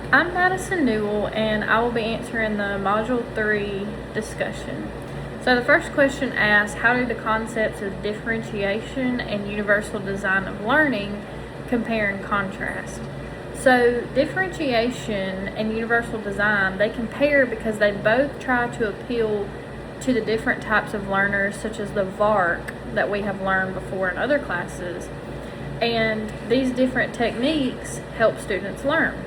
I'm Madison Newell, and I will be answering the Module 3 discussion. So the first question asks, how do the concepts of differentiation and universal design of learning compare and contrast? So differentiation and universal design, they compare because they both try to appeal to the different types of learners, such as the VARC that we have learned before in other classes. And these different techniques help students learn.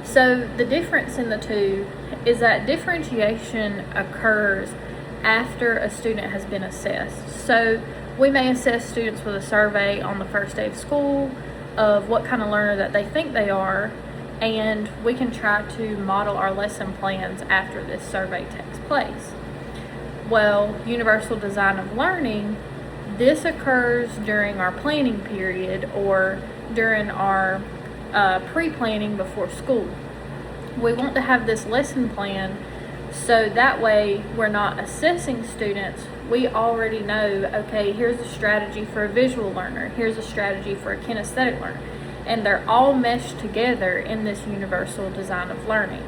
So the difference in the two is that differentiation occurs after a student has been assessed. So we may assess students with a survey on the first day of school of what kind of learner that they think they are, and we can try to model our lesson plans after this survey takes place. Well, universal design of learning, this occurs during our planning period or during our pre-planning before school. We want to have this lesson plan so that way we're not assessing students. We already know, okay, here's a strategy for a visual learner, here's a strategy for a kinesthetic learner, and they're all meshed together in this universal design of learning.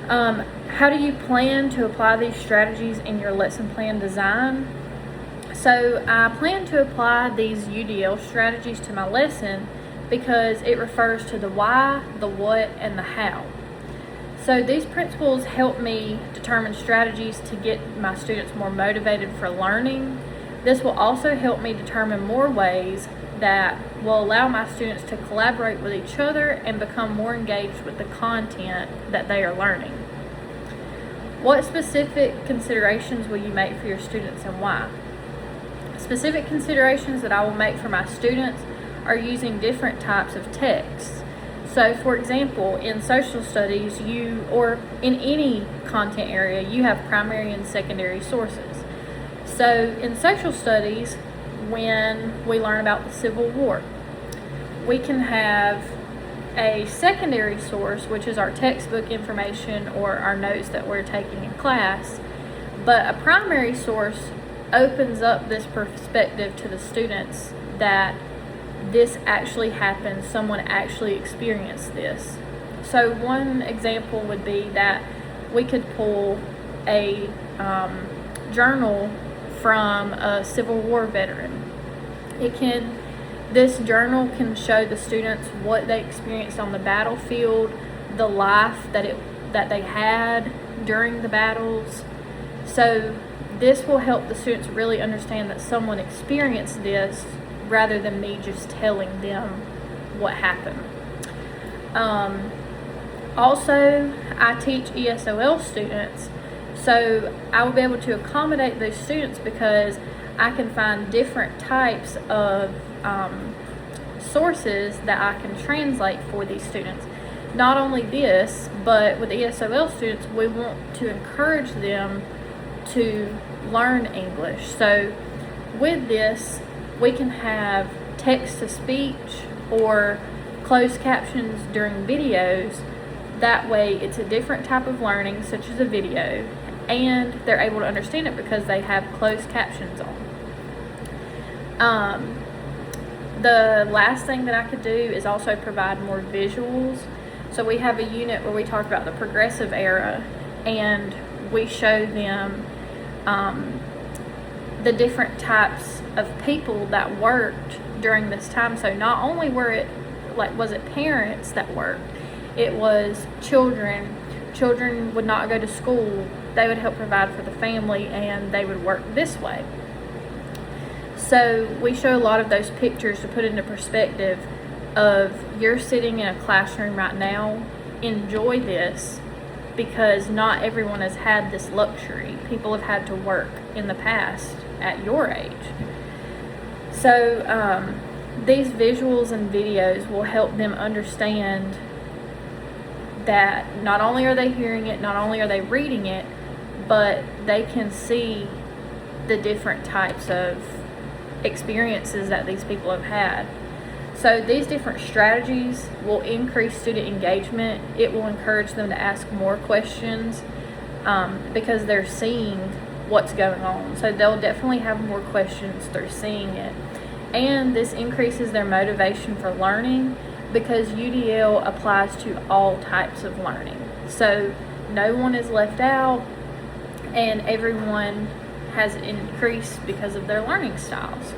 How do you plan to apply these strategies in your lesson plan design? So I plan to apply these UDL strategies to my lesson because it refers to the why, the what, and the how. So these principles help me determine strategies to get my students more motivated for learning. This will also help me determine more ways that will allow my students to collaborate with each other and become more engaged with the content that they are learning. What specific considerations will you make for your students and why? Specific considerations that I will make for my students are using different types of texts. So for example, in social studies, or in any content area, you have primary and secondary sources. So in social studies, when we learn about the Civil War, we can have a secondary source, which is our textbook information or our notes that we're taking in class, but a primary source opens up this perspective to the students that this actually happened, someone actually experienced this. So one example would be that we could pull a journal from a Civil War veteran. This journal can show the students what they experienced on the battlefield, the life that they had during the battles. So this will help the students really understand that someone experienced this rather than me just telling them what happened. Also, I teach ESOL students, so I will be able to accommodate those students because I can find different types of sources that I can translate for these students. Not only this, but with ESOL students, we want to encourage them to learn English. So with this, we can have text-to-speech or closed captions during videos. That way it's a different type of learning, such as a video, and they're able to understand it because they have closed captions on. The last thing that I could do is also provide more visuals. So we have a unit where we talk about the progressive era, and we show them the different types of people that worked during this time. So not only was it parents that worked, it was children. Children would not go to school. They would help provide for the family, and they would work this way. So we show a lot of those pictures to put into perspective of you're sitting in a classroom right now. Enjoy this, because not everyone has had this luxury. People have had to work in the past at your age. So these visuals and videos will help them understand that not only are they hearing it, not only are they reading it, but they can see the different types of experiences that these people have had. So these different strategies will increase student engagement. It will encourage them to ask more questions because they're seeing what's going on. So they'll definitely have more questions through seeing it. And this increases their motivation for learning because UDL applies to all types of learning. So no one is left out, and everyone has increased because of their learning styles.